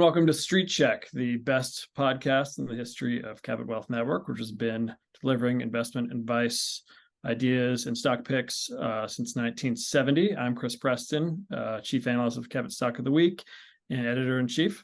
welcome to Street Check, the best podcast in the history of Cabot Wealth Network, which has been delivering investment advice, ideas, and stock picks since 1970. I'm Chris Preston, Chief Analyst of Cabot Stock of the Week and Editor-in-Chief.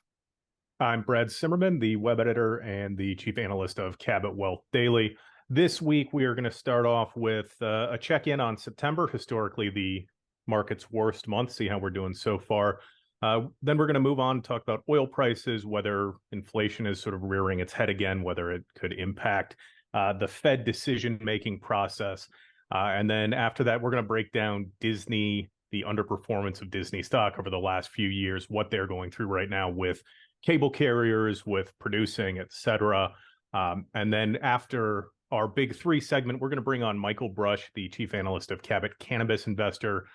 I'm Brad Simmerman, the web editor and the chief analyst of Cabot Wealth Daily. This week, we are going to start off with a check-in on September, historically the market's worst month, see how we're doing so far. Then we're going to move on to talk about oil prices, whether inflation is sort of rearing its head again, whether it could impact the Fed decision-making process. And then after that, we're going to break down Disney, the underperformance of Disney stock over the last few years, what they're going through right now with cable carriers, with producing, et cetera. And then after our Big Three segment, we're going to bring on Michael Brush, the chief analyst of Cabot Cannabis Investor.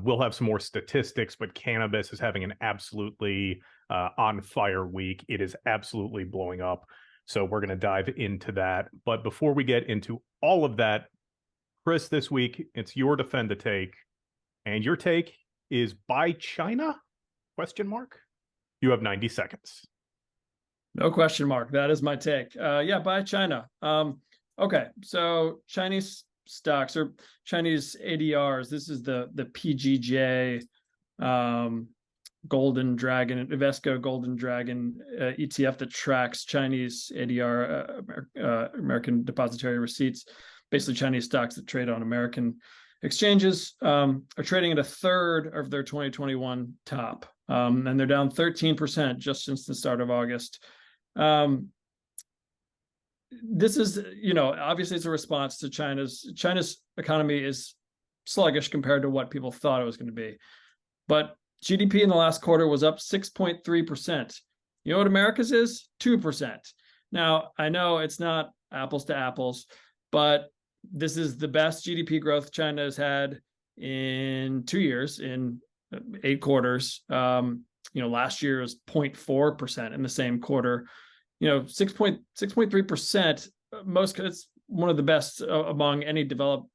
We'll have some more statistics, but cannabis is having an absolutely on fire week. It is absolutely blowing up. So we're going to dive into that. But before we get into all of that, Chris, this week, it's your defend to take. And your take is buy China? Question mark. You have 90 seconds. No question mark. That is my take. Buy China. Okay, so Chinese stocks or Chinese ADRs. This is the PGJ Golden Dragon, Invesco Golden Dragon ETF that tracks Chinese ADR, American Depository Receipts, basically Chinese stocks that trade on American exchanges, are trading at a third of their 2021 top. And they're down 13% just since the start of August. This is, obviously it's a response to China's economy is sluggish compared to what people thought it was going to be. But GDP in the last quarter was up 6.3%. You know what America's is? 2%. Now, I know it's not apples to apples, but this is the best GDP growth China has had in 2 years, in 8 quarters. Last year was 0.4% in the same quarter. 6.3%. It's one of the best among any developed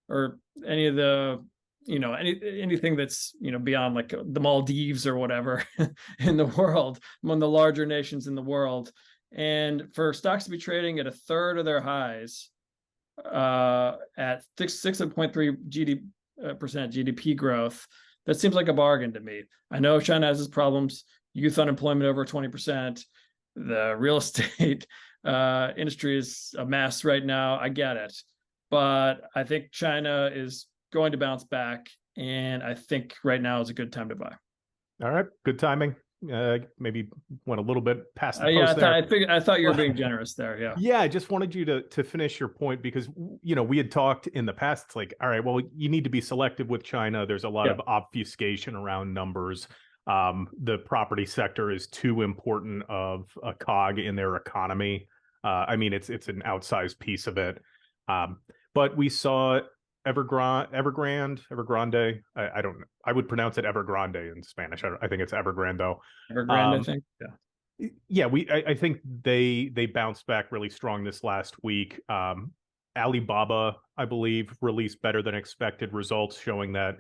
or any of the anything that's beyond like the Maldives or whatever in the world, among the larger nations in the world. And for stocks to be trading at a third of their highs at 6.3% GDP growth, that seems like a bargain to me. I know China has its problems, youth unemployment over 20%. The real estate industry is a mess right now. I get it. But I think China is going to bounce back. And I think right now is a good time to buy. All right. Good timing. Maybe went a little bit past the post there. I thought you were being generous there. Yeah. Yeah. I just wanted you to finish your point because, we had talked in the past. It's like, all right, well, you need to be selective with China. There's a lot of obfuscation around numbers. The property sector is too important of a cog in their economy. It's an outsized piece of it. But we saw Evergrande. I don't know. I would pronounce it Evergrande in Spanish. I think it's Evergrande though. Evergrande, I think. Yeah. Yeah, I think they bounced back really strong this last week. Alibaba, I believe, released better than expected results showing that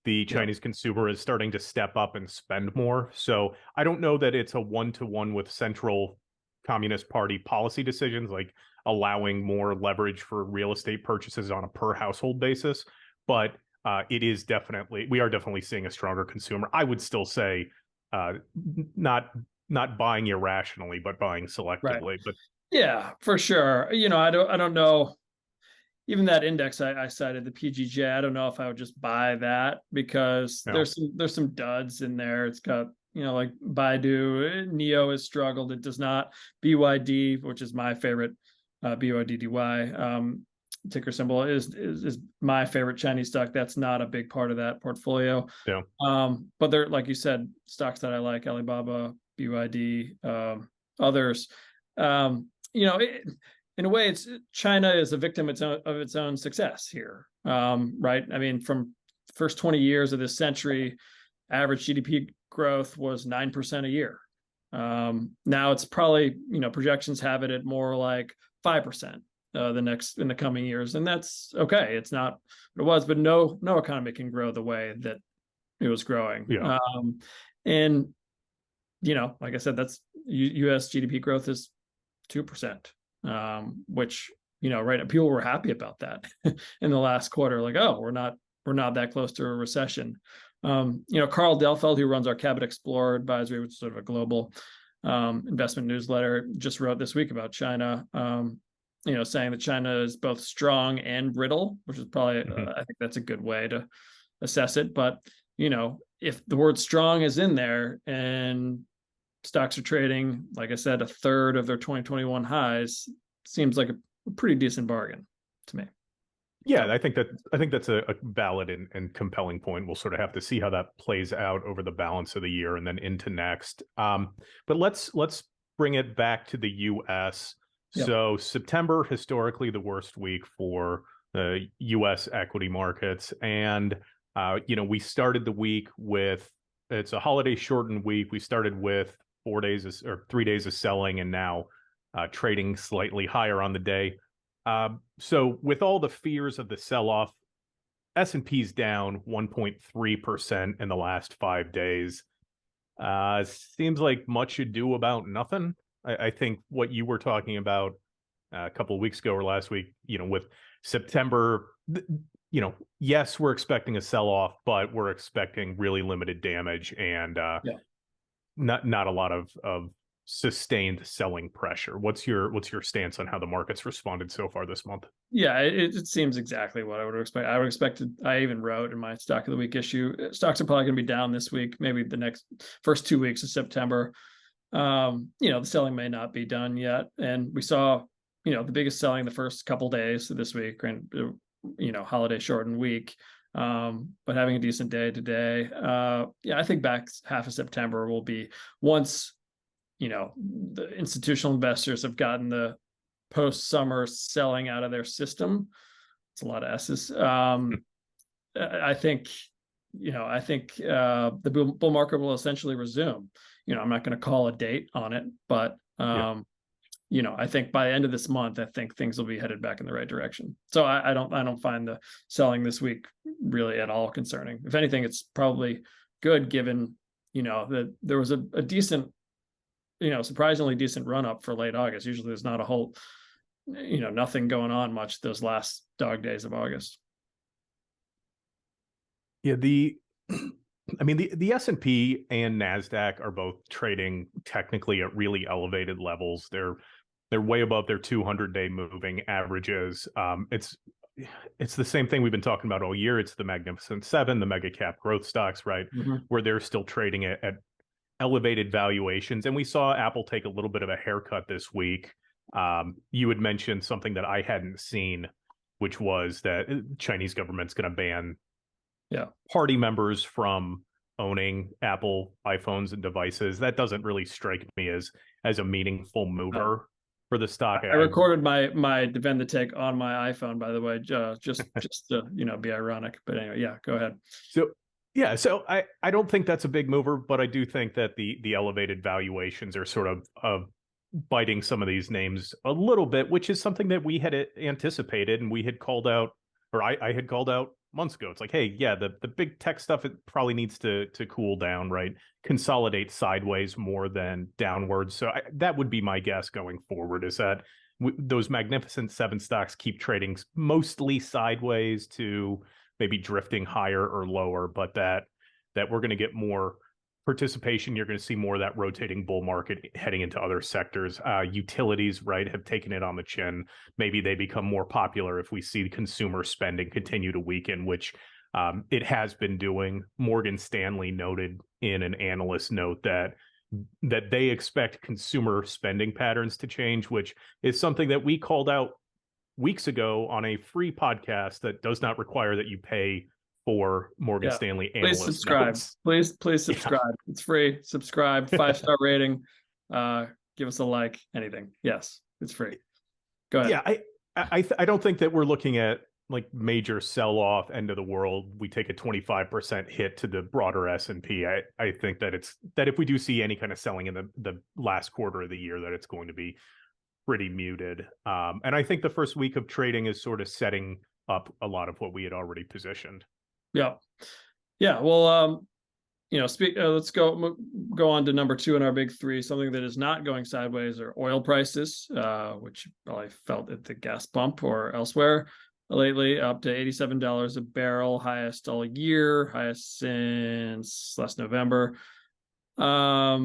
the Chinese consumer is starting to step up and spend more. So I don't know that it's a one-to-one with central Communist Party policy decisions, like allowing more leverage for real estate purchases on a per household basis. But we are definitely seeing a stronger consumer. I would still say not buying irrationally, but buying selectively. Right. But yeah, for sure. I don't know. Even that index I cited, the PGJ, I don't know if I would just buy that because there's some duds in there. It's got, like Baidu, Neo has struggled. It does not. BYD, which is my favorite, BYDDY, ticker symbol is my favorite Chinese stock. That's not a big part of that portfolio. Yeah. But they're, like you said, stocks that I like, Alibaba, BYD, others. In a way, China is a victim of its own success here, right? I mean, from the first 20 years of this century, average GDP growth was 9% a year. Now it's probably, projections have it at more like 5% in the coming years, and that's okay. It's not what it was, but no economy can grow the way that it was growing. Yeah. And like I said, that's U.S. GDP growth is 2%, which, right, people were happy about that in the last quarter. Like, oh, we're not that close to a recession. Carl Delfeld, who runs our Cabot Explorer Advisory, which is sort of a global investment newsletter, just wrote this week about China, saying that China is both strong and brittle, which is probably, I think that's a good way to assess it. But, if the word strong is in there and stocks are trading, like I said, a third of their 2021 highs, seems like a pretty decent bargain to me. Yeah, I think that's a valid and compelling point. We'll sort of have to see how that plays out over the balance of the year and then into next. But let's bring it back to the U.S. Yep. So September, historically the worst week for the U.S. equity markets, and we started the week with, it's a holiday shortened week. We started with 3 days of selling, and now trading slightly higher on the day. So with all the fears of the sell-off, S&P's down 1.3% in the last 5 days. Seems like much ado about nothing. I think what you were talking about a couple of weeks ago or last week, with September, yes, we're expecting a sell-off, but we're expecting really limited damage and not a lot of sustained selling pressure. What's your stance on how the market's responded so far this month? Yeah, it seems exactly what I would expect. I would expect it. I even wrote in my stock of the week issue, stocks are probably going to be down this week, maybe the first 2 weeks of September. The selling may not be done yet, and we saw the biggest selling the first couple days of this week, and holiday shortened week. But having a decent day today. I think back half of September will be once the institutional investors have gotten the post-summer selling out of their system. It's a lot of S's. I think the bull market will essentially resume. I'm not going to call a date on it, but I think by the end of this month, I think things will be headed back in the right direction. So I don't find the selling this week really at all concerning. If anything, it's probably good given that there was a decent, surprisingly decent run up for late August. Usually there's not a whole, nothing going on much those last dog days of August. Yeah, the S&P and NASDAQ are both trading technically at really elevated levels. They're way above their 200-day moving averages. It's the same thing we've been talking about all year. It's the Magnificent Seven, the mega cap growth stocks, right? Mm-hmm. Where they're still trading at elevated valuations. And we saw Apple take a little bit of a haircut this week. You had mentioned something that I hadn't seen, which was that Chinese government's going to ban party members from owning Apple iPhones and devices. That doesn't really strike me as a meaningful mover for the stock. I recorded my defend the take on my iPhone, by the way, just to be ironic. But anyway, go ahead. So I don't think that's a big mover, but I do think that the elevated valuations are sort of biting some of these names a little bit, which is something that we had anticipated and we had called out, or I had called out months ago. It's like, hey, the big tech stuff, it probably needs to cool down, right? Consolidate sideways more than downwards. So that would be my guess going forward, is that those Magnificent Seven stocks keep trading mostly sideways to maybe drifting higher or lower, but that we're going to get more participation. You're going to see more of that rotating bull market heading into other sectors. Utilities, right, have taken it on the chin. Maybe they become more popular if we see consumer spending continue to weaken, which it has been doing. Morgan Stanley noted in an analyst note that they expect consumer spending patterns to change, which is something that we called out weeks ago on a free podcast that does not require that you pay for Morgan Stanley analyst. Please subscribe. Notes. Please subscribe. Yeah. It's free. Subscribe. 5-star rating. Give us a like. Anything. Yes, it's free. Go ahead. Yeah, I don't think that we're looking at like major sell-off, end of the world. We take a 25% hit to the broader S&P. I think that if we do see any kind of selling in the last quarter of the year, that it's going to be pretty muted. And I think the first week of trading is sort of setting up a lot of what we had already positioned. Yeah. Well, let's go on to number two in our big three. Something that is not going sideways are oil prices, which you probably felt at the gas pump or elsewhere lately, up to $87 a barrel, highest all year, highest since last November. I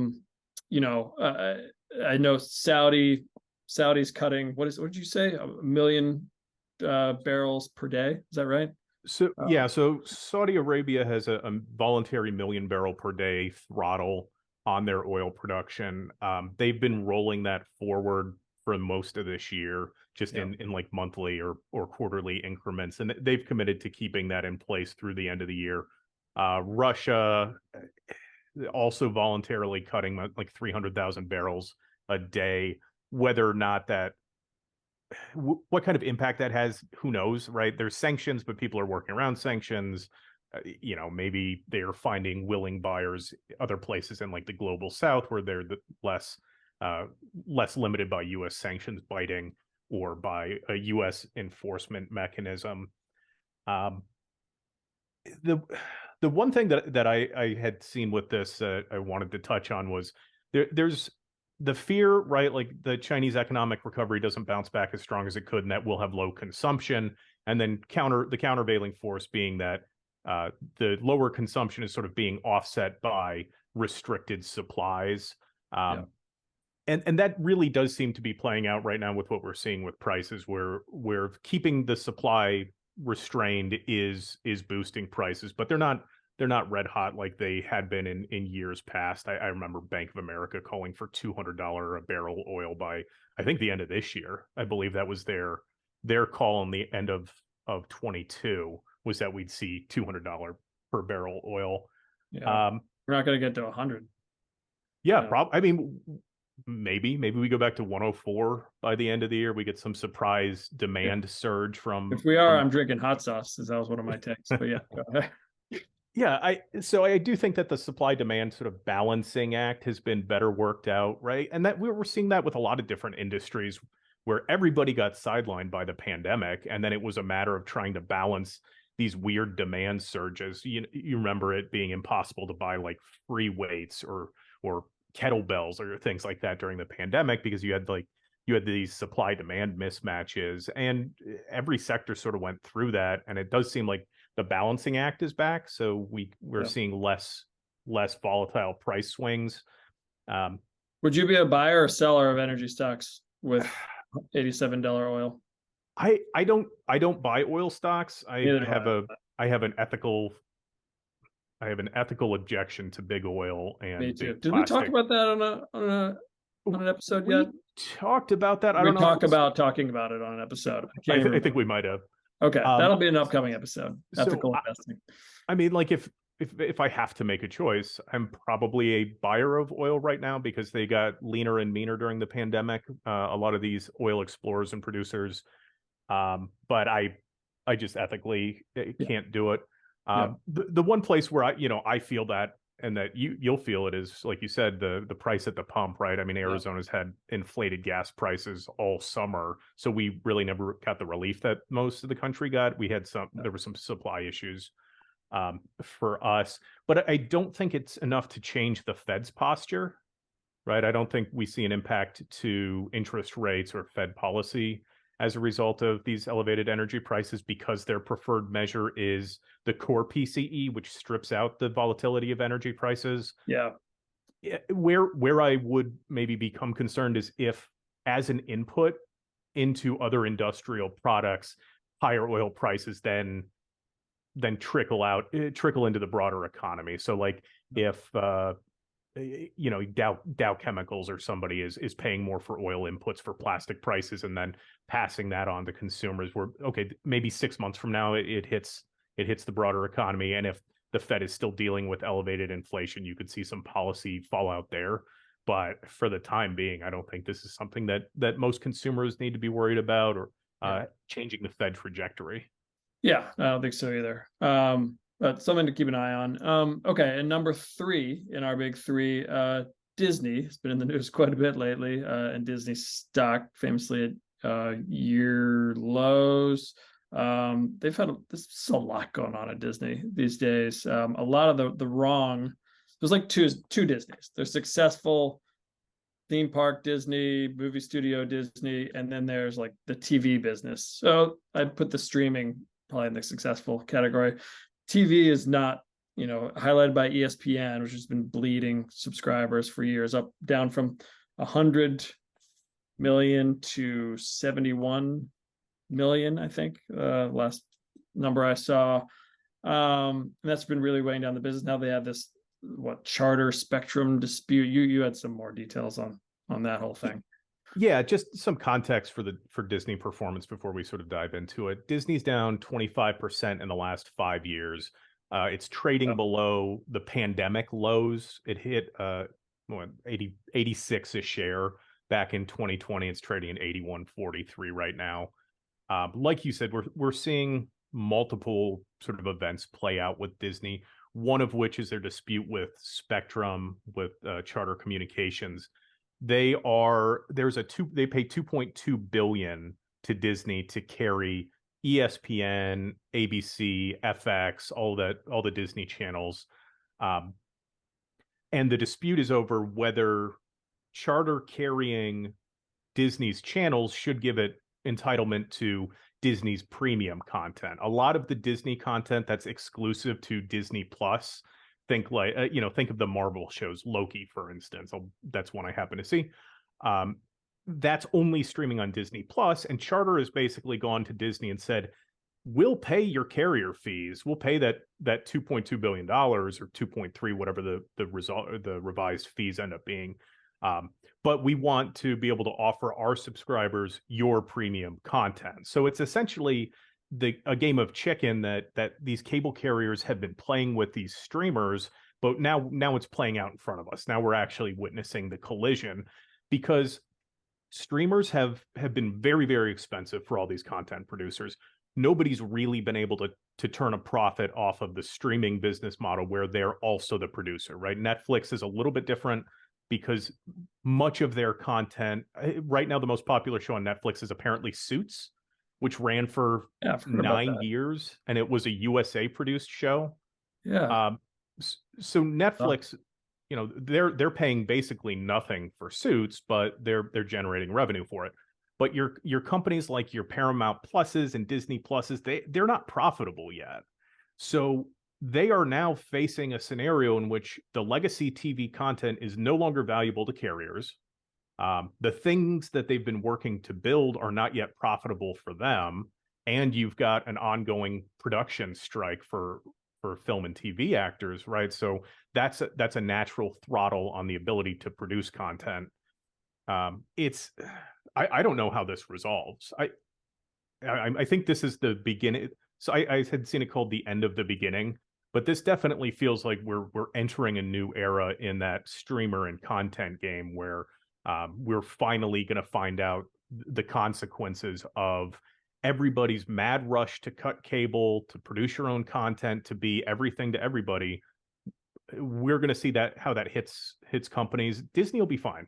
know Saudi's cutting, what did you say, 1 million barrels per day? Is that right? So yeah, so Saudi Arabia has a voluntary 1 million barrel per day throttle on their oil production. They've been rolling that forward for most of this year, just in like monthly or quarterly increments, and they've committed to keeping that in place through the end of the year. Russia also voluntarily cutting like 300,000 barrels a day. Whether or not what kind of impact that has, who knows, right? There's sanctions, but people are working around sanctions. Maybe they're finding willing buyers other places in like the global south where they're less limited by U.S. sanctions biting or by a U.S. enforcement mechanism. The one thing that I had seen with this I wanted to touch on was there's the fear, right? Like the Chinese economic recovery doesn't bounce back as strong as it could, and that we'll have low consumption. And then the countervailing force being that the lower consumption is sort of being offset by restricted supplies. And that really does seem to be playing out right now with what we're seeing with prices, where keeping the supply restrained is boosting prices, but they're not red hot like they had been in years past. I remember Bank of America calling for $200 a barrel oil by, I think, the end of this year. I believe that was their call on the end of 22, was that we'd see $200 per barrel oil. Yeah. We're not going to get to 100. Yeah, I mean, maybe we go back to 104 by the end of the year. We get some surprise demand surge from. If we are, I'm drinking hot sauce. That was one of my takes. But yeah, go ahead. Yeah, I do think that the supply demand sort of balancing act has been better worked out, right? And that we're seeing that with a lot of different industries where everybody got sidelined by the pandemic, and then it was a matter of trying to balance these weird demand surges. You remember it being impossible to buy like free weights or kettlebells or things like that during the pandemic because you had these supply demand mismatches, and every sector sort of went through that. And it does seem like the balancing act is back, so we're seeing less volatile price swings. Would you be a buyer or seller of energy stocks with $87 oil? I don't buy oil stocks. I have an ethical objection to big oil and Me too. big plastic. Did we talk about that on an episode yet? Talked about that. I don't know. Talking about it on an episode. I think we might have. Okay, that'll be an upcoming episode. Ethical investing. I mean, like if I have to make a choice, I'm probably a buyer of oil right now because they got leaner and meaner during the pandemic. A lot of these oil explorers and producers, but I just ethically can't do it. The one place where I feel that, and that you'll feel it, is like you said, the price at the pump, right? I mean, Arizona's had inflated gas prices all summer, so we really never got the relief that most of the country got. There were some supply issues for us, but I don't think it's enough to change the Fed's posture, right? I don't think we see an impact to interest rates or Fed policy as a result of these elevated energy prices, because their preferred measure is the core PCE, which strips out the volatility of energy prices. Yeah. Where I would maybe become concerned is if, as an input into other industrial products, higher oil prices then trickle into the broader economy. So like if Dow Chemicals or somebody is paying more for oil inputs for plastic prices and then passing that on to consumers, where maybe 6 months from now it hits the broader economy, and if the Fed is still dealing with elevated inflation, you could see some policy fallout there. But for the time being, I don't think this is something that most consumers need to be worried about, or changing the Fed trajectory. Yeah, I don't think so either. But something to keep an eye on. Okay, and number three in our big three, Disney has been in the news quite a bit lately, and Disney stock famously at year lows. There's a lot going on at Disney these days. A lot of the wrong there's like two Disneys. There's successful theme park Disney, movie studio Disney, and then there's like the TV business. So I'd put the streaming probably in the successful category. TV is not, highlighted by ESPN, which has been bleeding subscribers for years, down from 100 million to 71 million, I think, last number I saw. And that's been really weighing down the business. Now they have this Charter Spectrum dispute. You had some more details on that whole thing. Yeah, just some context for Disney performance before we sort of dive into it. Disney's down 25% in the last 5 years. It's trading below the pandemic lows. It hit 86 a share back in 2020. It's trading at 81.43 right now. Like you said, we're seeing multiple sort of events play out with Disney. One of which is their dispute with Spectrum, with Charter Communications. They pay $2.2 billion to Disney to carry ESPN, ABC, FX, all the Disney channels. And the dispute is over whether Charter carrying Disney's channels should give it entitlement to Disney's premium content. A lot of the Disney content that's exclusive to Disney Plus, think of the Marvel shows, Loki, for instance. That's one I happen to see. That's only streaming on Disney Plus, and Charter has basically gone to Disney and said, we'll pay your carrier fees. We'll pay that $2.2 billion or 2.3, whatever the revised fees end up being. But we want to be able to offer our subscribers your premium content. So it's essentially a game of chicken that these cable carriers have been playing with these streamers, but now it's playing out in front of us. Now we're actually witnessing the collision, because streamers have been very, very expensive for all these content producers. Nobody's really been able to turn a profit off of the streaming business model where they're also the producer, right? Netflix is a little bit different, because much of their content right now, the most popular show on Netflix is apparently Suits, which ran for 9 years, and it was a USA produced show. Yeah. So Netflix, they're paying basically nothing for Suits, but they're generating revenue for it. But your companies like your Paramount Pluses and Disney Pluses, they're not profitable yet. So they are now facing a scenario in which the legacy TV content is no longer valuable to carriers. The things that they've been working to build are not yet profitable for them. And you've got an ongoing production strike for film and TV actors, right? So that's a natural throttle on the ability to produce content. I don't know how this resolves. I think this is the beginning. So I had seen it called the end of the beginning, but this definitely feels like we're entering a new era in that streamer and content game where we're finally going to find out the consequences of everybody's mad rush to cut cable, to produce your own content, to be everything to everybody. We're going to see how that hits companies. Disney will be fine.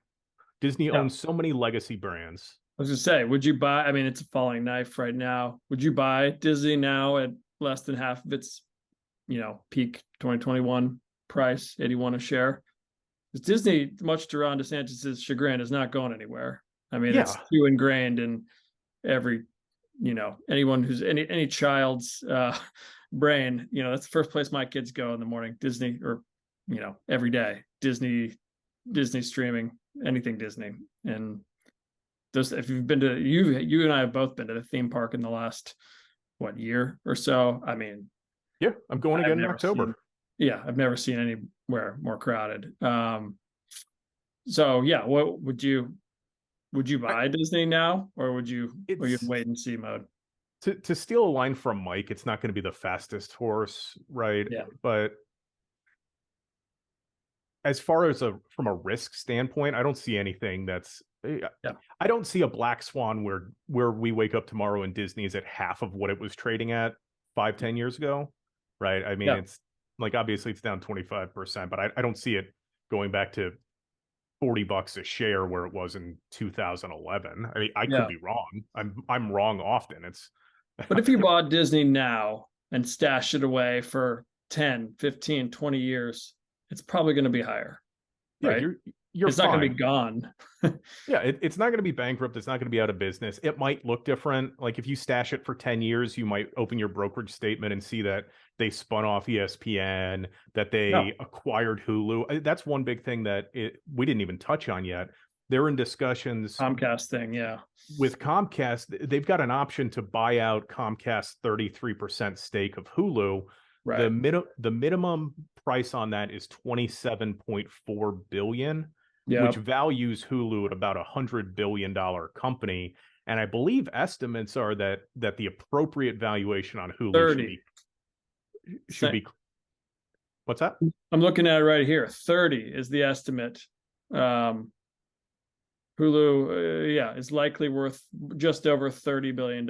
Disney owns so many legacy brands. I was going to say, would you buy? I mean, it's a falling knife right now. Would you buy Disney now at less than half of its, peak 2021 price, 81 a share? Because Disney, much to Ron DeSantis' chagrin, is not going anywhere. I mean, it's too ingrained in every, anyone who's any child's brain. That's the first place my kids go in the morning. Disney, or every day. Disney streaming, anything Disney. And if you've been to, you and I have both been to the theme park in the last year or so. I mean, yeah, I'm going again in October. I've never seen anywhere more crowded. So yeah, what would you buy Disney now, or would you wait and see mode? To steal a line from Mike, it's not going to be the fastest horse, right? Yeah. But as far as from a risk standpoint, I don't see anything that's. I don't see a black swan where we wake up tomorrow and Disney is at half of what it was trading at 5-10 years ago, right? I mean, it's like, obviously it's down 25%, but I don't see it going back to $40 a share where it was in 2011. I mean, I could be wrong. I'm wrong often. But if you bought Disney now and stashed it away for 10, 15, 20 years, it's probably going to be higher, Yeah, right? you're It's not going to fine. be gone. Yeah, it's not going to be bankrupt. It's not going to be out of business. It might look different. Like if you stash it for 10 years, you might open your brokerage statement and see that they spun off ESPN, that Yeah. they acquired Hulu. That's one big thing that we didn't even touch on yet. They're in discussions Comcast thing. Yeah. with Comcast. They've got an option to buy out Comcast's 33% stake of Hulu. Right. The minimum price on that is 27.4 billion, Yeah. which values Hulu at about $100 billion company. And I believe estimates are that the appropriate valuation on Hulu 30. should be what's that? I'm looking at it right here. 30 is the estimate. Hulu, yeah, is likely worth just over $30 billion.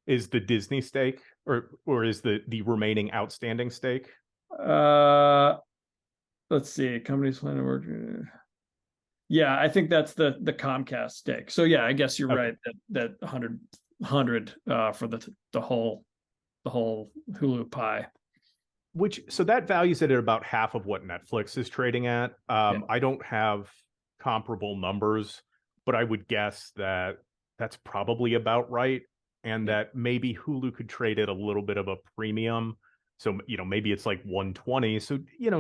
Is the Disney stake or is the remaining outstanding stake? Let's see. Companies plan to work. Yeah, I think that's the Comcast stake. So yeah, I guess you're Okay. right that 100 for the whole Hulu pie. So that values it at about half of what Netflix is trading at. Yeah. I don't have comparable numbers, but I would guess that that's probably about right, and that maybe Hulu could trade at a little bit of a premium. So maybe it's like 120. So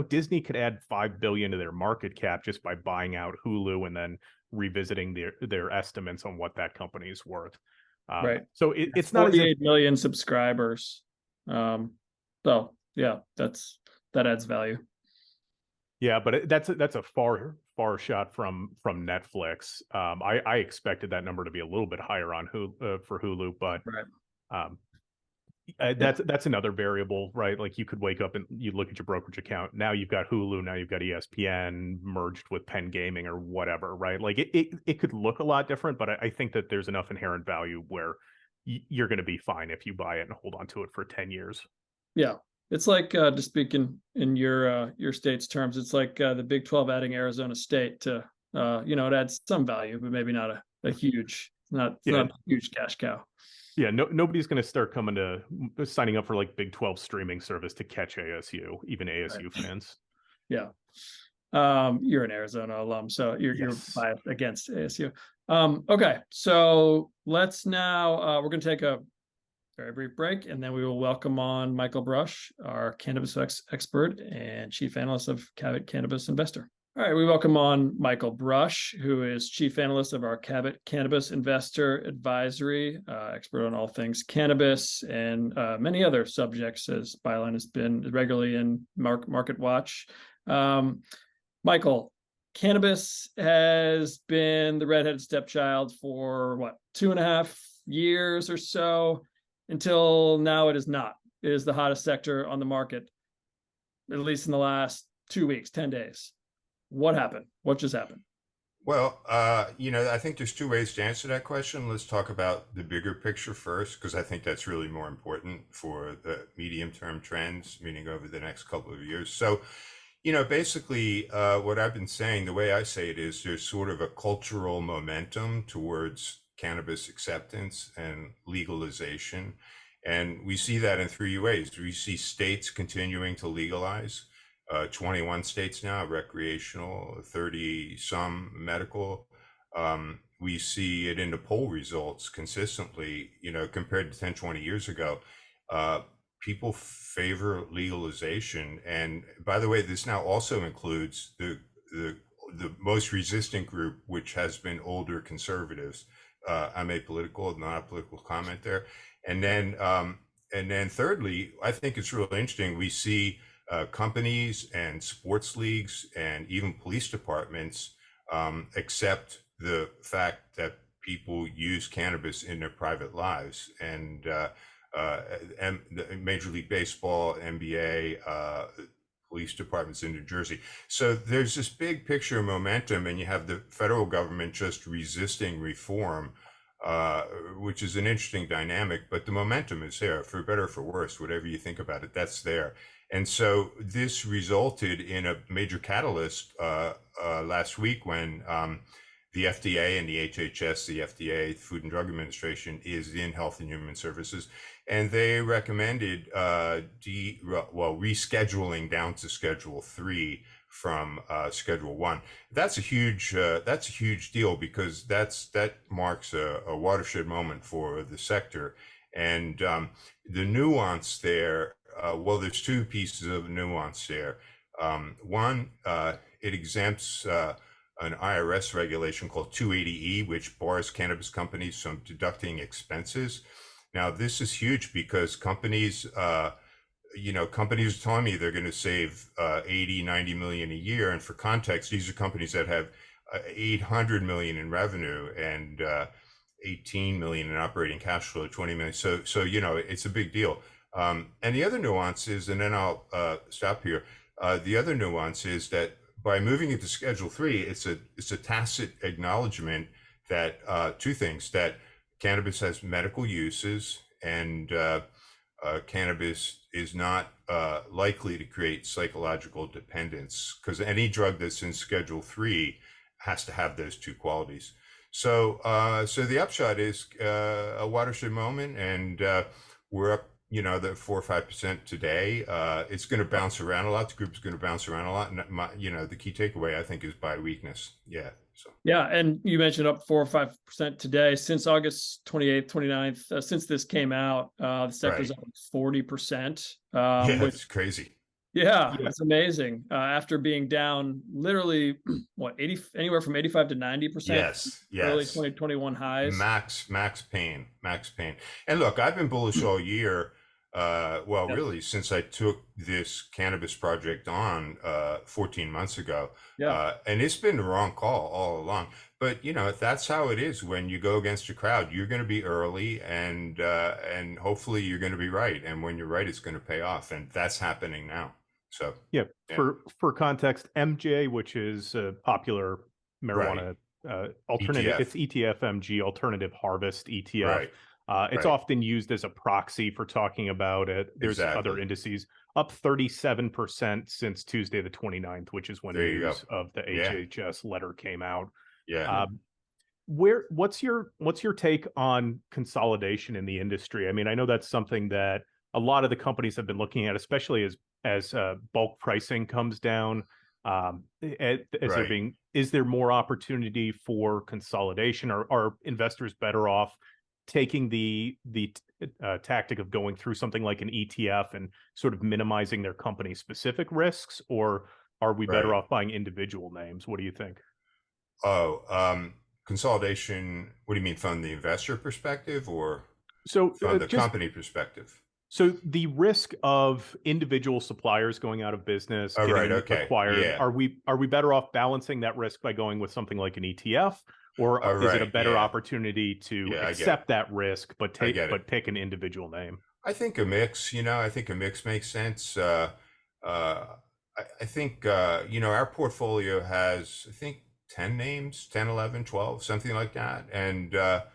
Disney could add 5 billion to their market cap just by buying out Hulu and then revisiting their estimates on what that company is worth. Right. So it's not as if 48 million subscribers. So yeah, that adds value. Yeah, but that's a far shot from Netflix. I expected that number to be a little bit higher on Hulu for Hulu, but Right. um, that's another variable, right? Like you could wake up and you look at your brokerage account. Now you've got Hulu, now you've got ESPN merged with Penn Gaming or whatever, right? Like it could look a lot different, but I think that there's enough inherent value where you're going to be fine if you buy it and hold on to it for 10 years. Yeah. It's like to speak in your state's terms, it's like the Big 12 adding Arizona State to it adds some value, but maybe not a huge, not a huge cash cow. Yeah, nobody's going to start coming to signing up for like Big 12 streaming service to catch ASU, even ASU Right. fans. Yeah. You're an Arizona alum, so you're biased against ASU. Okay, so let's now we're going to take a very brief break, and then we will welcome on Michael Brush, our cannabis expert and chief analyst of Cabot Cannabis Investor. All right, we welcome on Michael Brush, who is chief analyst of our Cabot Cannabis Investor Advisory, expert on all things cannabis and many other subjects, as Byline has been regularly in Market Watch. Michael, cannabis has been the redheaded stepchild for what, 2.5 years or so, until now it is not. It is the hottest sector on the market, at least in the last 2 weeks, 10 days. What happened? What just happened? Well, I think there's two ways to answer that question. Let's talk about the bigger picture first, because I think that's really more important for the medium-term trends, meaning over the next couple of years. So, basically, what I've been saying, the way I say it is there's sort of a cultural momentum towards cannabis acceptance and legalization. And we see that in three ways. We see states continuing to legalize. 21 states now, recreational, 30 some medical. We see it in the poll results consistently, compared to 10, 20 years ago. People favor legalization. And by the way, this now also includes the most resistant group, which has been older conservatives. I'm apolitical, not a political comment there. And then thirdly, I think it's really interesting. We see companies and sports leagues and even police departments accept the fact that people use cannabis in their private lives, and Major League Baseball, NBA, police departments in New Jersey. So there's this big picture momentum, and you have the federal government just resisting reform, which is an interesting dynamic, but the momentum is there, for better or for worse, whatever you think about it, that's there. And so this resulted in a major catalyst last week when the FDA and the HHS, the FDA, Food and Drug Administration, is in Health and Human Services, and they recommended rescheduling down to Schedule 3 from Schedule 1. That's a huge deal, because that marks a watershed moment for the sector. And the nuance there, there's two pieces of nuance there. One, it exempts an IRS regulation called 280E, which bars cannabis companies from deducting expenses. Now, this is huge because companies are telling me they're going to save 80, 90 million a year. And for context, these are companies that have 800 million in revenue and 18 million in operating cash flow, 20 million. So it's a big deal. And the other nuance is, and then I'll stop here. The other nuance is that by moving it to Schedule 3, it's a tacit acknowledgement that two things: that cannabis has medical uses, and cannabis is not likely to create psychological dependence, because any drug that's in Schedule 3 has to have those two qualities. So the upshot is a watershed moment, and we're up, the 4 or 5% today. It's going to bounce around a lot. The group's going to bounce around a lot. And the key takeaway, I think, is buy weakness. Yeah. So. Yeah, and you mentioned up 4 or 5% today. Since August 28th, 29th, since this came out, the sector's up 40%. It's crazy. Yeah, it's amazing. After being down literally, anywhere from 85 to 90%. Yes. Early 2021 highs. Max pain. And look, I've been bullish all year. Really, since I took this cannabis project on 14 months ago. And it's been the wrong call all along. But that's how it is when you go against a crowd. You're going to be early, and hopefully you're going to be right. And when you're right, it's going to pay off, and that's happening now. So for context, MJ, which is a popular marijuana alternative, ETF. It's ETF MG, alternative harvest ETF. Right. It's often used as a proxy for talking about it. There's other indices up 37% since Tuesday the 29th, which is when news of the HHS letter came out. What's your take on consolidation in the industry? I mean, I know that's something that a lot of the companies have been looking at, especially as bulk pricing comes down. Is there more opportunity for consolidation, or are investors better off taking the tactic of going through something like an ETF and sort of minimizing their company specific risks, or are we better off buying individual names? What do you think? Consolidation, what do you mean, from the investor perspective or from the company perspective? So the risk of individual suppliers going out of business, getting acquired, are we better off balancing that risk by going with something like an ETF, or is it a better opportunity to accept that risk but pick an individual name? I think a mix. I think a mix makes sense. I think our portfolio has, I think, 10 names, 10, 11, 12, something like that, and there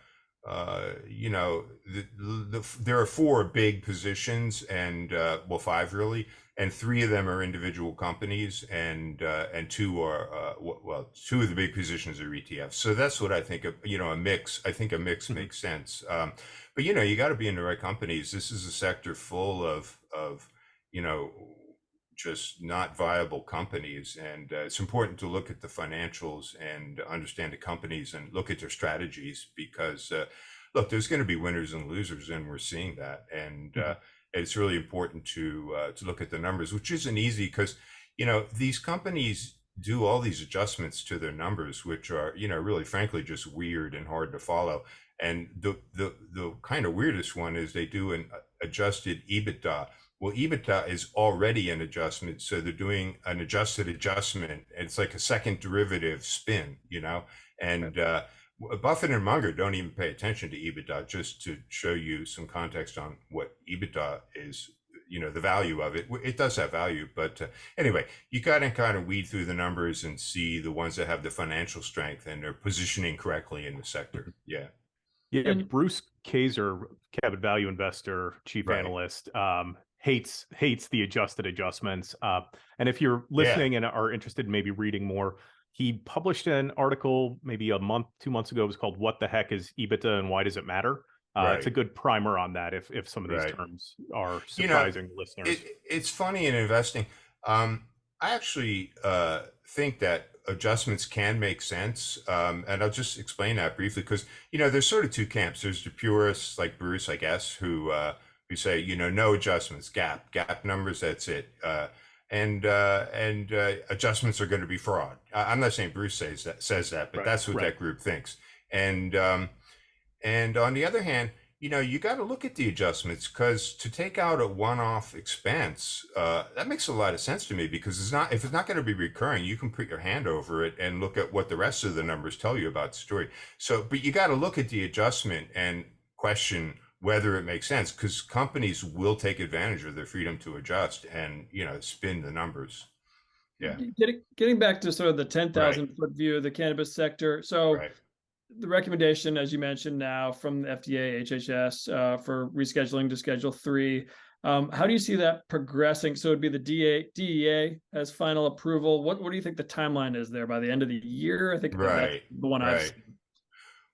are 4 big positions, and 5 really, and 3 of them are individual companies, and 2 are 2 of the big positions are ETFs. So that's what I think of. A mix. I think a mix makes sense. But you got to be in the right companies. This is a sector full of just not viable companies, and it's important to look at the financials and understand the companies and look at their strategies, because look, there's going to be winners and losers, and we're seeing that, and it's really important to look at the numbers, which isn't easy, because these companies do all these adjustments to their numbers, which are really frankly just weird and hard to follow. And the kind of weirdest one is they do an adjusted EBITDA. Well, EBITDA is already an adjustment, so they're doing an adjusted adjustment. It's like a second derivative spin, and Buffett and Munger don't even pay attention to EBITDA, just to show you some context on what EBITDA is, the value of it. It does have value, but anyway, you got to kind of weed through the numbers and see the ones that have the financial strength and are positioning correctly in the sector. Yeah. And Bruce Kaiser, Cabot Value Investor, chief analyst, hates the adjusted adjustments. And if you're listening and are interested in maybe reading more, he published an article maybe a month, 2 months ago. It was called "What the Heck is EBITDA and Why Does It Matter?" It's a Right. good primer on that if some of these Right. terms are You know, surprising listeners. it's funny in investing. I actually think that adjustments can make sense. And I'll just explain that briefly because, there's sort of two camps. There's the purists like Bruce, I guess, who say, no adjustments, gap numbers, that's it. And adjustments are going to be fraud. I'm not saying Bruce says that, but that's what that group thinks. And on the other hand, you got to look at the adjustments because to take out a one-off expense, that makes a lot of sense to me because if it's not going to be recurring, you can put your hand over it and look at what the rest of the numbers tell you about the story. So, but you got to look at the adjustment and question whether it makes sense because companies will take advantage of their freedom to adjust and, spin the numbers. Yeah. Getting back to sort of the 10,000 Right. foot view of the cannabis sector. So Right. the recommendation, as you mentioned now from the FDA, HHS for rescheduling to Schedule 3. How do you see that progressing? So it'd be the DEA as final approval. What do you think the timeline is there by the end of the year? I think that's Right. the one I've Right. seen.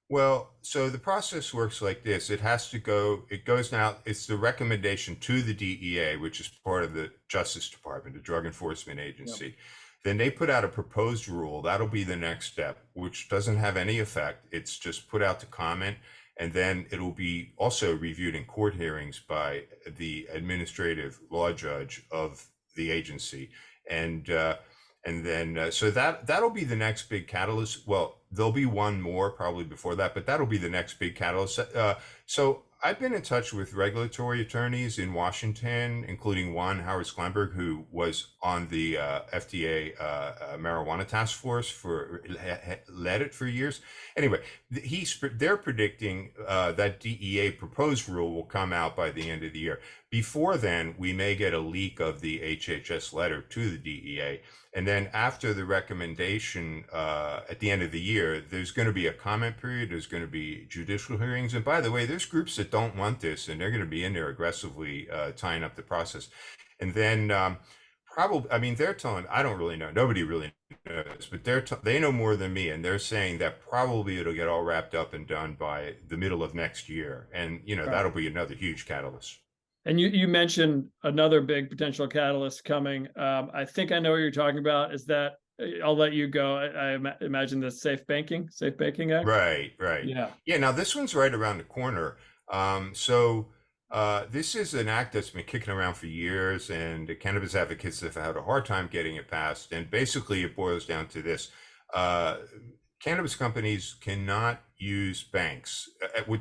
Well, so the process works like this. It goes now, it's the recommendation to the DEA, which is part of the Justice Department, the Drug Enforcement Agency. Yep. Then they put out a proposed rule. That'll be the next step, which doesn't have any effect. It's just put out to comment. And then it'll be also reviewed in court hearings by the administrative law judge of the agency. And then so that'll be the next big catalyst. Well, there'll be one more probably before that, but that'll be the next big catalyst. So I've been in touch with regulatory attorneys in Washington, including one, Howard Sklenberg, who was on the FDA marijuana task force led it for years. Anyway, they're predicting that DEA proposed rule will come out by the end of the year. Before then, we may get a leak of the HHS letter to the DEA. And then after the recommendation at the end of the year, there's going to be a comment period. There's going to be judicial hearings. And by the way, there's groups that don't want this, and they're going to be in there aggressively tying up the process. And then they're telling, I don't really know. Nobody really knows, but they know more than me. And they're saying that probably it'll get all wrapped up and done by the middle of next year. And, that'll be another huge catalyst. And you mentioned another big potential catalyst coming. I think I know what you're talking about. Is that I'll let you go. I imagine the Safe Banking Act. Right. Yeah. Now this one's right around the corner. This is an act that's been kicking around for years, and the cannabis advocates have had a hard time getting it passed. And basically, it boils down to this: cannabis companies cannot use banks.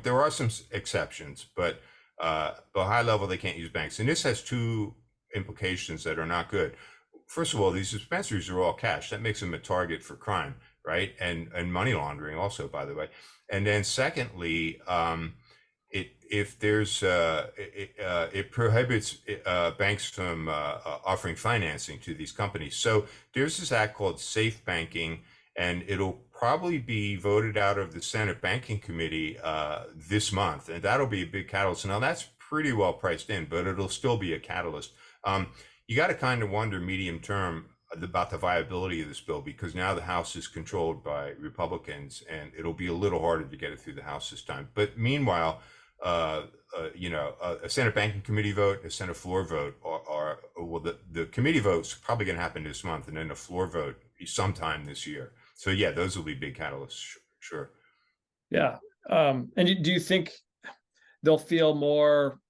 There are some exceptions, but high level, they can't use banks. And this has two implications that are not good. First of all, these dispensaries are all cash. That makes them a target for crime, right? And money laundering also, by the way. And then secondly, it prohibits banks from offering financing to these companies. So there's this act called Safe Banking, and it'll probably be voted out of the Senate Banking Committee this month, and that'll be a big catalyst. Now that's pretty well priced in, but it'll still be a catalyst. You got to kind of wonder medium term about the viability of this bill because now the House is controlled by Republicans, and it'll be a little harder to get it through the House this time. But meanwhile, a Senate Banking Committee vote, a Senate floor vote, the committee vote's probably going to happen this month, and then the floor vote sometime this year. So yeah, those will be big catalysts, sure. Yeah. And do you think they'll feel more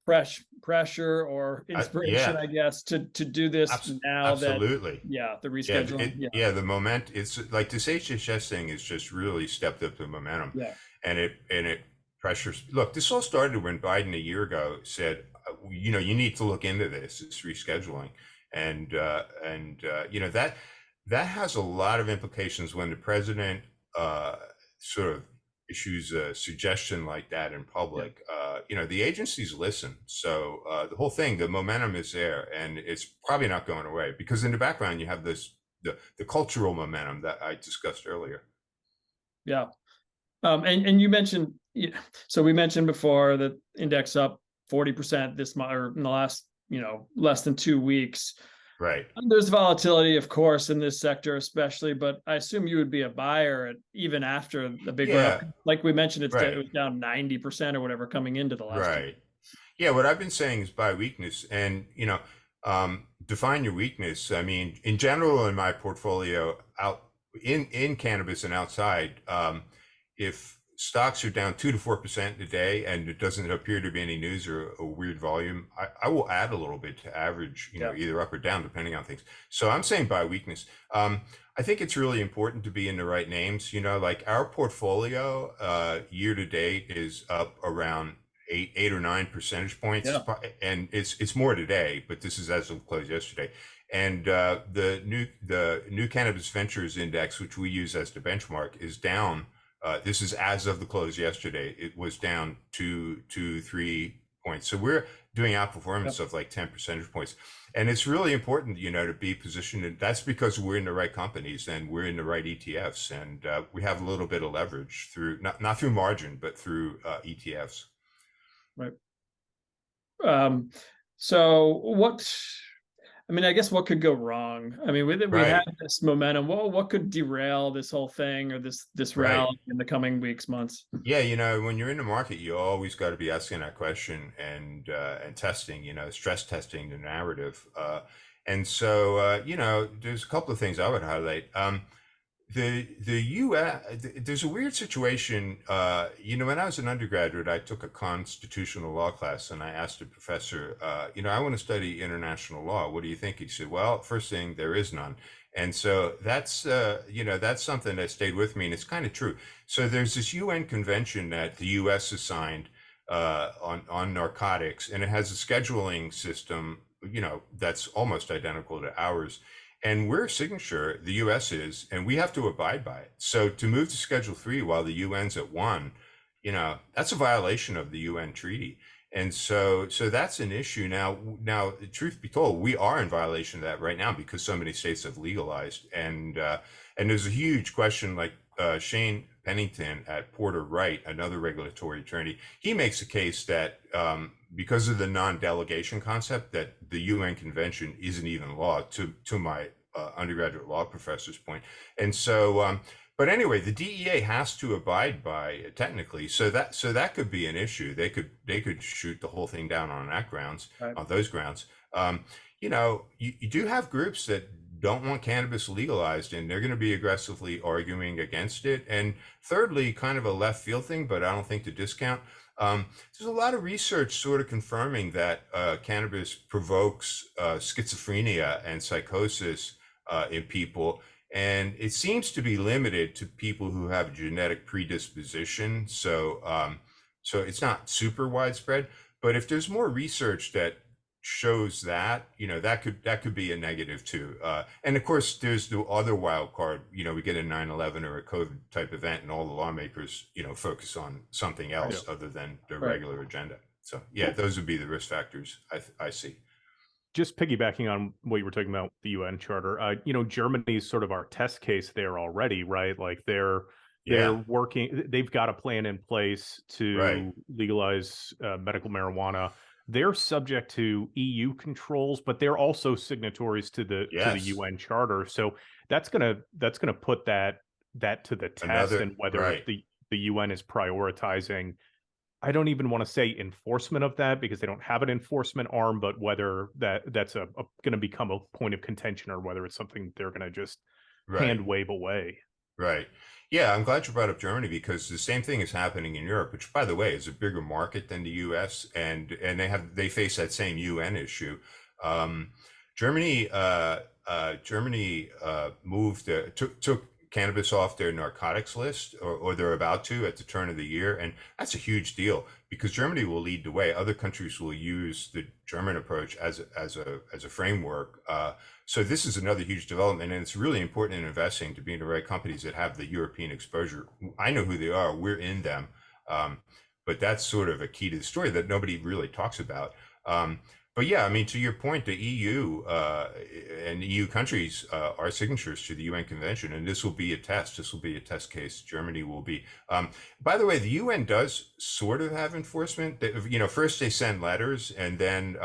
pressure or inspiration, I guess, to do this now? Absolutely. The rescheduling. The moment, it's like this HHS thing is just really stepped up the momentum. Yeah. And it pressures. Look, this all started when Biden a year ago said, you need to look into this. It's rescheduling. And that has a lot of implications when the president sort of issues a suggestion like that in public. The agencies listen. So the whole thing, the momentum is there, and it's probably not going away because in the background you have the cultural momentum that I discussed earlier. Yeah. And you mentioned, so we mentioned before that index up 40% this month or in the last, less than 2 weeks. Right. There's volatility, of course, in this sector, especially, but I assume you would be a buyer even after the big run up. Yeah. Like we mentioned, it Right. was down 90% or whatever coming into the last year. Right. Yeah, what I've been saying is buy weakness, and define your weakness. I mean, in general, in my portfolio, out in cannabis and outside, if stocks are down 2 to 4% a day, and it doesn't appear to be any news or a weird volume, I will add a little bit to average, Yeah. either up or down depending on things. So I'm saying buy weakness. I think it's really important to be in the right names. Like our portfolio, year to date is up around 8 or 9 percentage points, Yeah. and it's more today, but this is as of close yesterday. And the new cannabis ventures index, which we use as the benchmark, is down. This is as of the close yesterday. It was down 3 points. So we're doing outperformance of like 10 percentage points. And it's really important, to be positioned. And that's because we're in the right companies and we're in the right ETFs. And we have a little bit of leverage through, not through margin, but through ETFs. Right. So I guess what could go wrong? I mean, we had Right. this momentum. What could derail this whole thing or this Right. rally in the coming weeks, months? Yeah, when you're in the market, you always got to be asking that question and testing, stress testing the narrative. And so, there's a couple of things I would highlight. The U.S. There's a weird situation. When I was an undergraduate, I took a constitutional law class, and I asked the professor, I want to study international law. What do you think? He said, well, first thing, there is none. And so that's something that stayed with me, and it's kind of true. So there's this UN convention that the U.S. has signed on narcotics, and it has a scheduling system, that's almost identical to ours. And we're a signature, the US is, and we have to abide by it. So to move to Schedule 3 while the UN's at 1, that's a violation of the UN treaty. And so that's an issue. Now, truth be told, we are in violation of that right now because so many states have legalized. And there's a huge question, like Shane Pennington at Porter Wright, another regulatory attorney, he makes a case that because of the non-delegation concept, that the UN convention isn't even law, to my undergraduate law professor's point. And so, but anyway, the DEA has to abide by it technically, so that could be an issue. They could shoot the whole thing down on that grounds, Right. on those grounds. You do have groups that don't want cannabis legalized, and they're going to be aggressively arguing against it. And thirdly, kind of a left field thing, but I don't think to discount. There's a lot of research sort of confirming that cannabis provokes schizophrenia and psychosis in people. And it seems to be limited to people who have a genetic predisposition. So it's not super widespread. But if there's more research that shows that, that could be a negative too. And of course, there's the other wild card. We get a 9/11 or a COVID type event, and all the lawmakers, focus on something else other than the regular agenda. So yeah, those would be the risk factors I see. Just piggybacking on what you were talking about, the UN Charter, Germany's sort of our test case there already, right? Like they're working, they've got a plan in place to legalize medical marijuana. They're subject to EU controls, but they're also signatories to the UN Charter. So that's gonna put that to the test, and whether the UN is prioritizing, I don't even want to say enforcement of that because they don't have an enforcement arm, but whether that's going to become a point of contention, or whether it's something they're going to just hand wave away. Right. Yeah, I'm glad you brought up Germany, because the same thing is happening in Europe, which, by the way, is a bigger market than the U.S. and they face that same UN issue. Germany moved took cannabis off their narcotics list, or they're about to at the turn of the year, and that's a huge deal because Germany will lead the way. Other countries will use the German approach as a framework. So this is another huge development, and it's really important in investing to be in the right companies that have the European exposure. I know who they are; we're in them, but that's sort of a key to the story that nobody really talks about. But yeah, I mean, to your point, the EU and EU countries are signatories to the UN Convention, and this will be a test. This will be a test case. Germany will be. By the way, the UN does sort of have enforcement. First they send letters, and then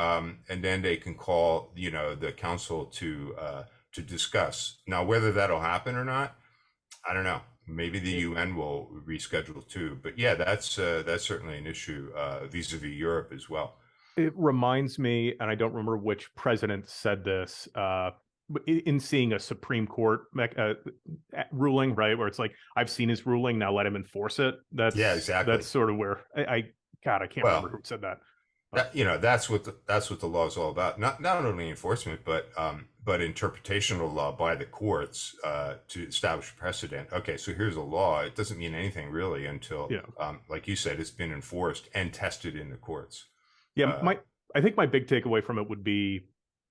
they can call, the council to discuss. Now, whether that'll happen or not, I don't know. Maybe the UN will reschedule too. But yeah, that's certainly an issue vis-a-vis Europe as well. It reminds me, and I don't remember which president said this, in seeing a Supreme Court ruling, right, where it's like, I've seen his ruling, now let him enforce it. Yeah, exactly. That's sort of where I can't remember who said that. That's what the law is all about. Not only enforcement, but interpretation of law by the courts to establish precedent. Okay, so here's a law. It doesn't mean anything really until, like you said, it's been enforced and tested in the courts. Yeah, I think my big takeaway from it would be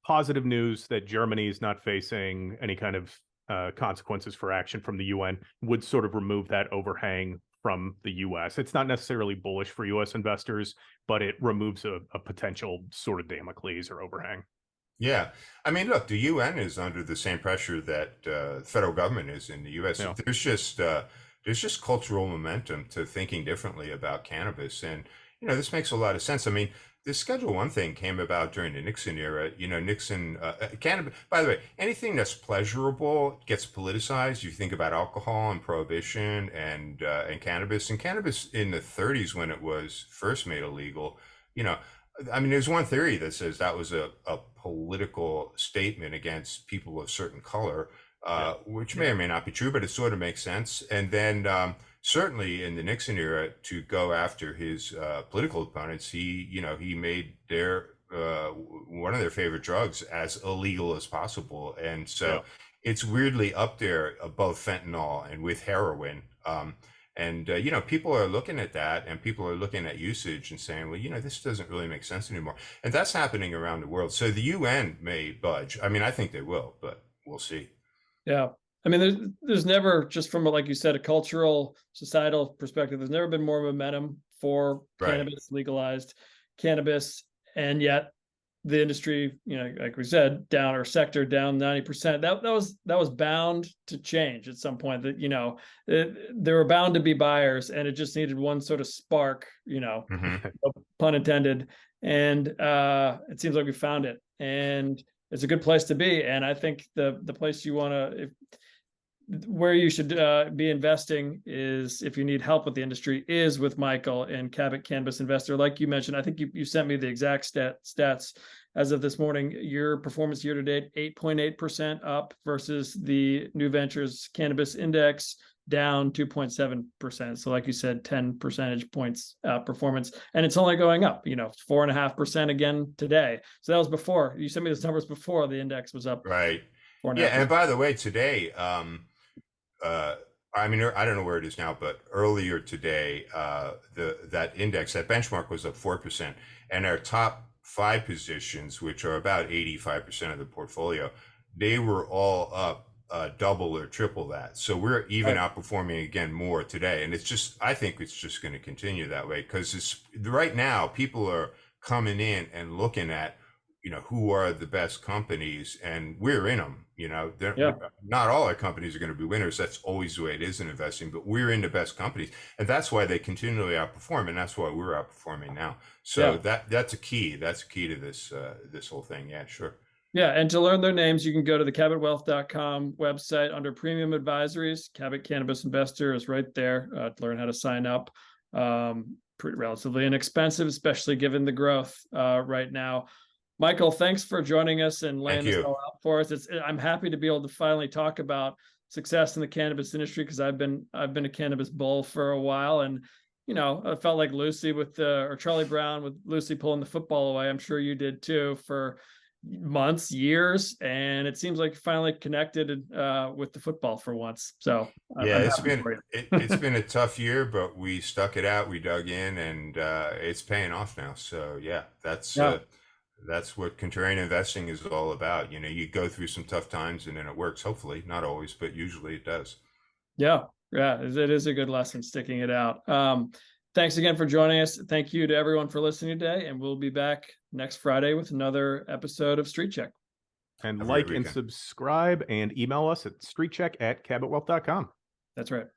positive news that Germany is not facing any kind of consequences for action from the UN would sort of remove that overhang from the US. It's not necessarily bullish for US investors, but it removes a potential sort of Damocles or overhang. Yeah. I mean, look, the UN is under the same pressure that the federal government is in the US. Yeah. There's just cultural momentum to thinking differently about cannabis. And, this makes a lot of sense. I mean, the Schedule 1 thing came about during the Nixon era. Nixon, cannabis, by the way, anything that's pleasurable gets politicized. You think about alcohol and prohibition and cannabis. And cannabis in the 30s, when it was first made illegal, I mean, there's one theory that says that was a political statement against people of certain color, which may or may not be true, but it sort of makes sense. And then certainly in the Nixon era, to go after his political opponents, he made their one of their favorite drugs as illegal as possible. And so it's weirdly up there above fentanyl and with heroin. People are looking at that, and people are looking at usage and saying, well, this doesn't really make sense anymore. And that's happening around the world. So the UN may budge. I mean, I think they will, but we'll see. Yeah. I mean, there's never, just from, like you said, a cultural, societal perspective, there's never been more momentum for cannabis, legalized cannabis. And yet the industry, like we said, down, or sector down 90%. That was bound to change at some point. That there were bound to be buyers, and it just needed one sort of spark, pun intended. And it seems like we found it, and it's a good place to be. And I think the place you want to, where you should be investing is, if you need help with the industry, is with Michael and Cabot Cannabis Investor. Like you mentioned, I think you sent me the exact stats as of this morning. Your performance year to date, 8.8% up versus the New Ventures Cannabis Index down 2.7%. So like you said, 10 percentage points performance, and it's only going up, 4.5% again today. So that was before you sent me those numbers, before the index was up. Right. Yeah. And by the way, today, I mean, I don't know where it is now, but earlier today, that index, that benchmark was up 4%, and our top 5 positions, which are about 85% of the portfolio, they were all up double or triple that. So we're even outperforming again more today. And I think it's just going to continue that way, because right now people are coming in and looking at, who are the best companies, and we're in them. Not all our companies are going to be winners. That's always the way it is in investing, but we're in the best companies, and that's why they continually outperform, and that's why we're outperforming now. So that's a key. That's a key to this whole thing. Yeah, sure. Yeah, and to learn their names, you can go to the cabotwealth.com website under Premium Advisories. Cabot Cannabis Investor is right there to learn how to sign up. Pretty relatively inexpensive, especially given the growth right now. Michael, thanks for joining us and laying this all out for us. I'm happy to be able to finally talk about success in the cannabis industry, because I've been a cannabis bull for a while, and I felt like Lucy or Charlie Brown with Lucy pulling the football away. I'm sure you did too, for months, years, and it seems like you finally connected with the football for once. So yeah, it's been a tough year, but we stuck it out. We dug in, and it's paying off now. So yeah, that's what contrarian investing is all about. You go through some tough times, and then it works. Hopefully, not always, but usually it does. Yeah, it is a good lesson, sticking it out. thanks again for joining us. Thank you to everyone for listening today, and we'll be back next Friday with another episode of Street Check. And like and subscribe and email us at streetcheck@cabotwealth.com. That's right.